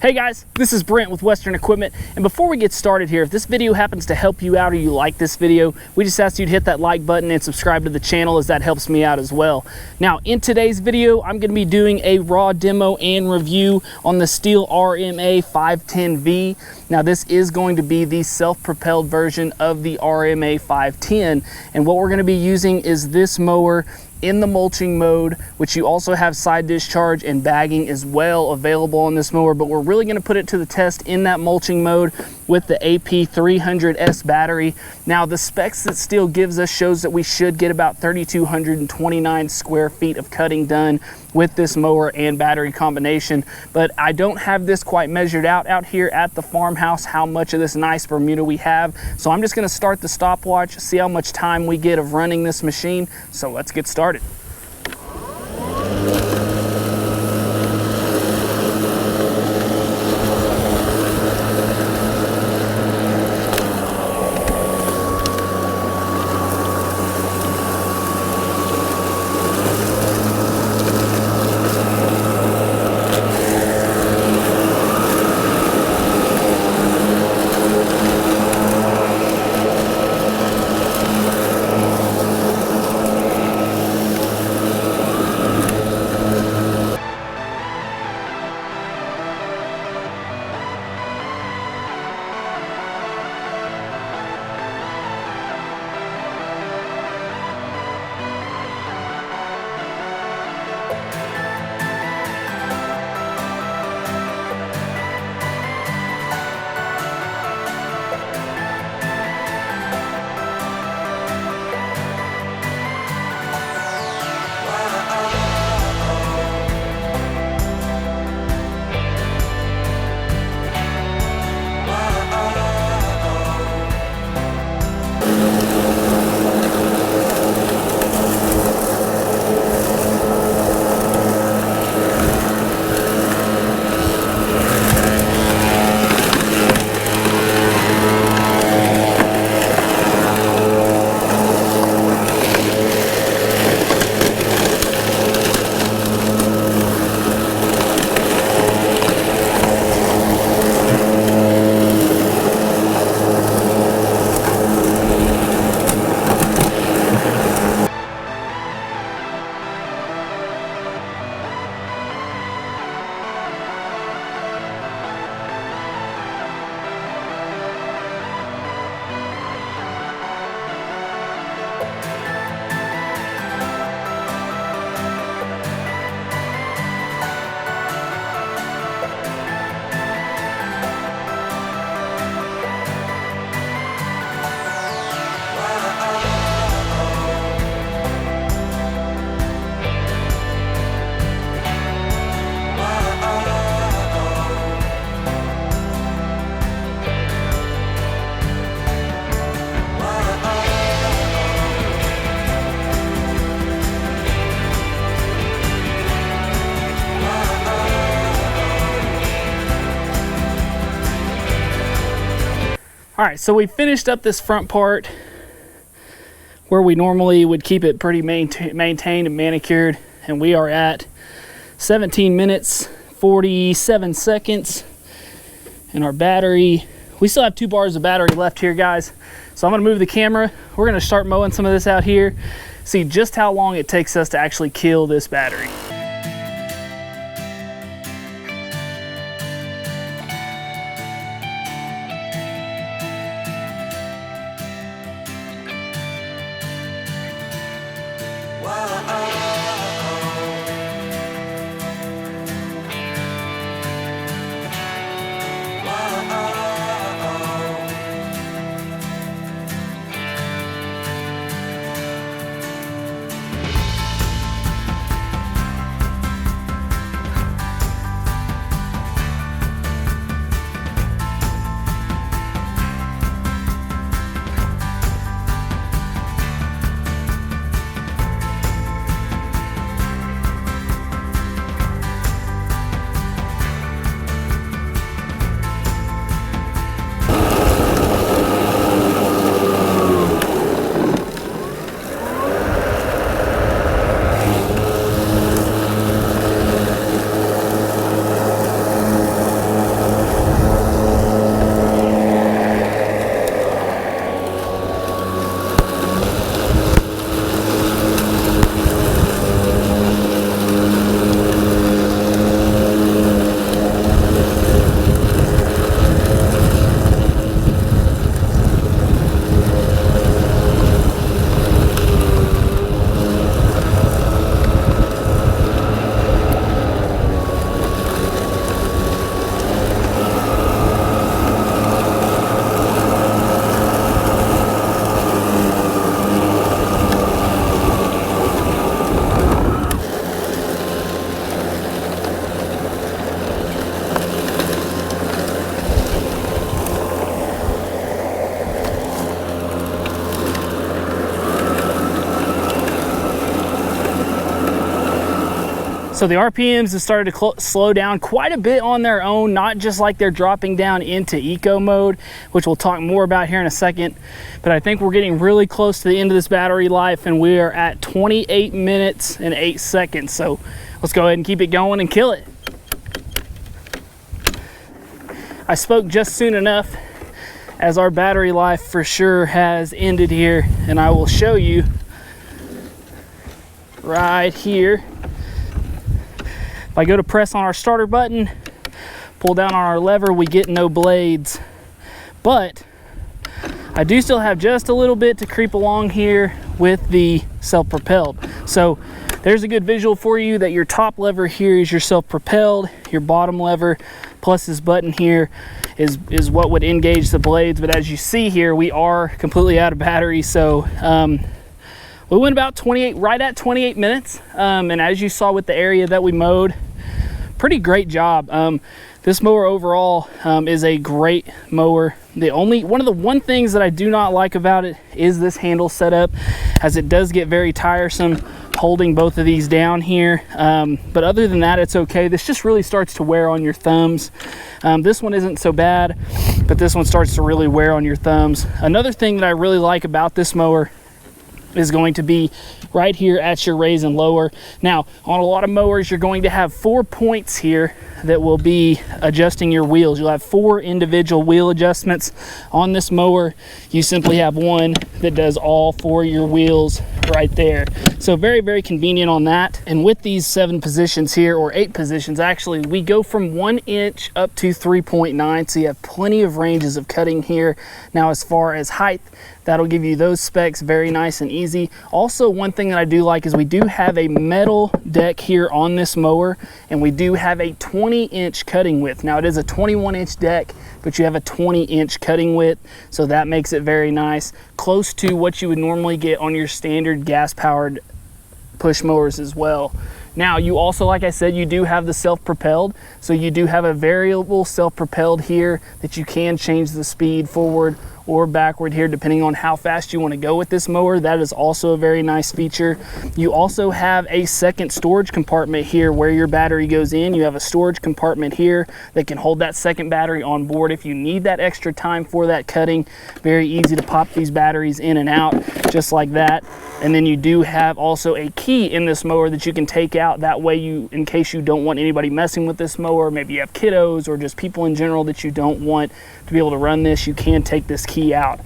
Hey guys, this is Brent with Western Equipment, and before we get started here, if this video happens to help you out or you like this video, we just ask you to hit that like button and subscribe to the channel, as that helps me out as well. Now, in today's video, I'm going to be doing a raw demo and review on the Stihl RMA 510V. Now, this is going to be the self-propelled version of the RMA 510, and what we're going to be using is this mower in the mulching mode, which you also have side discharge and bagging as well available on this mower, but we're really going to put it to the test in that mulching mode with the AP 300S battery. Now, the specs that Stihl gives us shows that we should get about 3,229 square feet of cutting done with this mower and battery combination, but I don't have this quite measured out here at the farmhouse, how much of this nice Bermuda we have. So I'm just going to start the stopwatch, see how much time we get of running this machine. So let's get started. All right, so we finished up this front part where we normally would keep it pretty maintained and manicured, and we are at 17 minutes 47 seconds. And our battery, we still have 2 bars of battery left here, guys. So I'm gonna move the camera. We're gonna start mowing some of this out here, see just how long it takes us to actually kill this battery. So the RPMs have started to slow down quite a bit on their own, not just like they're dropping down into eco mode, which we'll talk more about here in a second. But I think we're getting really close to the end of this battery life, and we are at 28 minutes and 8 seconds. So let's go ahead and keep it going and kill it. I spoke just soon enough, as our battery life for sure has ended here, and I will show you right here. If I go to press on our starter button, pull down on our lever, we get no blades. But I do still have just a little bit to creep along here with the self-propelled. So there's a good visual for you that your top lever here is your self-propelled, your bottom lever plus this button here is what would engage the blades. But as you see here, we are completely out of battery. So we went about right at 28 minutes. And as you saw with the area that we mowed, pretty great job. This mower overall is a great mower. One of the things that I do not like about it is this handle setup, as it does get very tiresome holding both of these down here. But other than that, it's okay. This just really starts to wear on your thumbs. This one isn't so bad, but this one starts to really wear on your thumbs. Another thing that I really like about this mower is going to be right here at your raise and lower. Now, on a lot of mowers, you're going to have 4 points here that will be adjusting your wheels. You'll have 4 individual wheel adjustments. On this mower, you simply have one that does all 4 of your wheels right there. So very, very convenient on that. And with these 7 positions here, or 8 positions actually, we go from 1 inch up to 3.9. So you have plenty of ranges of cutting here. Now, as far as height, that'll give you those specs very nice and easy. Also, one thing that I do like is we do have a metal deck here on this mower, and we do have a 20-inch cutting width. Now, it is a 21-inch deck, but you have a 20-inch cutting width, so that makes it very nice. Close to what you would normally get on your standard gas-powered push mowers as well. Now, you also, like I said, you do have the self-propelled, so you do have a variable self-propelled here that you can change the speed forward or backward here depending on how fast you want to go with this mower. That is also a very nice feature. You also have a second storage compartment here where your battery goes in. You have a storage compartment here that can hold that second battery on board if you need that extra time for that cutting. Very easy to pop these batteries in and out just like that. And then you do have also a key in this mower that you can take out. That way, in case you don't want anybody messing with this mower, maybe you have kiddos or just people in general that you don't want to be able to run this, you can take this key out.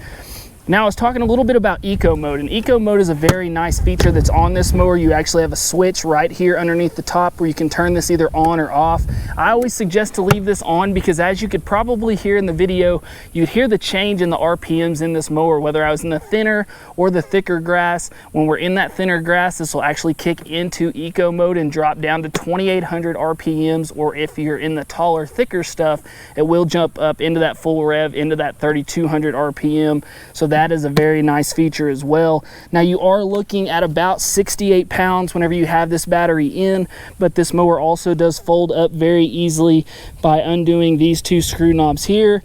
Now, I was talking a little bit about eco mode, and eco mode is a very nice feature that's on this mower. You actually have a switch right here underneath the top where you can turn this either on or off. I always suggest to leave this on because, as you could probably hear in the video, you'd hear the change in the RPMs in this mower, whether I was in the thinner or the thicker grass. When we're in that thinner grass, this will actually kick into eco mode and drop down to 2,800 RPMs, or if you're in the taller, thicker stuff, it will jump up into that full rev, into that 3,200 RPM. So that is a very nice feature as well. Now, you are looking at about 68 pounds whenever you have this battery in, but this mower also does fold up very easily by undoing these 2 screw knobs here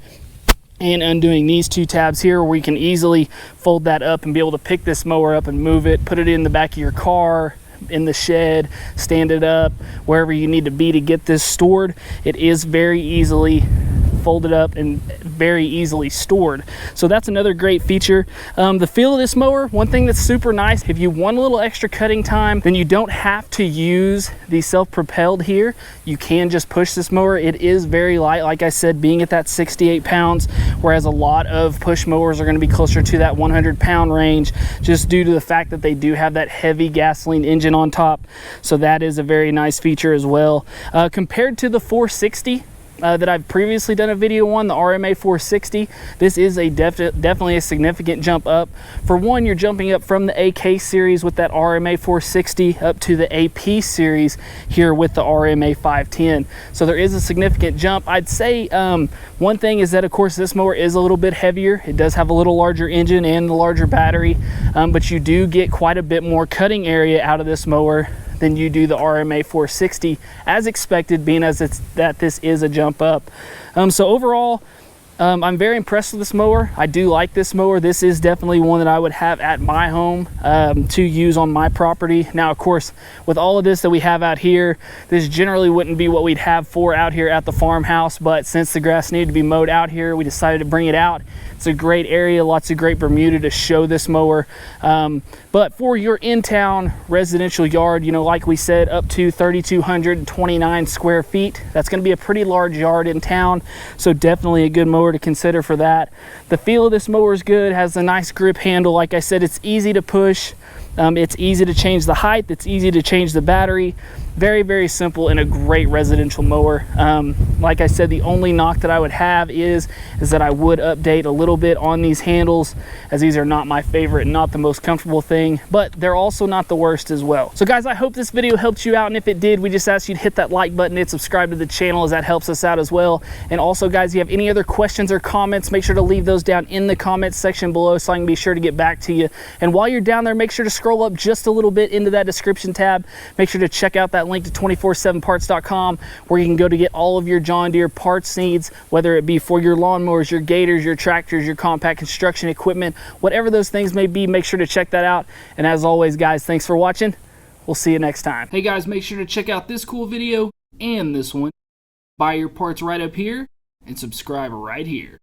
and undoing these 2 tabs here, where we can easily fold that up and be able to pick this mower up and move it, put it in the back of your car, in the shed, stand it up, wherever you need to be to get this stored. It is very easily folded up and very easily stored. So that's another great feature. The feel of this mower, one thing that's super nice, if you want a little extra cutting time, then you don't have to use the self-propelled here. You can just push this mower. It is very light, like I said, being at that 68 pounds, whereas a lot of push mowers are going to be closer to that 100-pound range, just due to the fact that they do have that heavy gasoline engine on top. So that is a very nice feature as well. Compared to the 460, that I've previously done a video on, the RMA 460, this is a definitely a significant jump up. For one, you're jumping up from the AK series with that RMA 460 up to the AP series here with the RMA 510. So there is a significant jump. I'd say one thing is that, of course, this mower is a little bit heavier. It does have a little larger engine and the larger battery, but you do get quite a bit more cutting area out of this mower than you do the RMA 460, as expected, being as that this is a jump up. So overall, I'm very impressed with this mower. I do like this mower. This is definitely one that I would have at my home to use on my property. Now, of course, with all of this that we have out here, this generally wouldn't be what we'd have for out here at the farmhouse, but since the grass needed to be mowed out here, we decided to bring it out. It's a great area, lots of great Bermuda to show this mower. But for your in-town residential yard, you know, like we said, up to 3,229 square feet, that's going to be a pretty large yard in town, so definitely a good mower to consider for that. The feel of this mower is good, has a nice grip handle. Like I said, it's easy to push. It's easy to change the height, it's easy to change the battery. Very, very simple and a great residential mower. Like I said, the only knock that I would have is that I would update a little bit on these handles, as these are not my favorite and not the most comfortable thing, but they're also not the worst as well. So guys, I hope this video helped you out, and if it did, we just ask you to hit that like button and subscribe to the channel, as that helps us out as well. And also guys, if you have any other questions or comments, make sure to leave those down in the comments section below so I can be sure to get back to you. And while you're down there, make sure to scroll up just a little bit into that description tab. Make sure to check out that link to 247parts.com, where you can go to get all of your John Deere parts needs, whether it be for your lawnmowers, your gators, your tractors, your compact construction equipment, whatever those things may be. Make sure to check that out. And as always guys, thanks for watching. We'll see you next time. Hey guys, make sure to check out this cool video and this one. Buy your parts right up here and subscribe right here.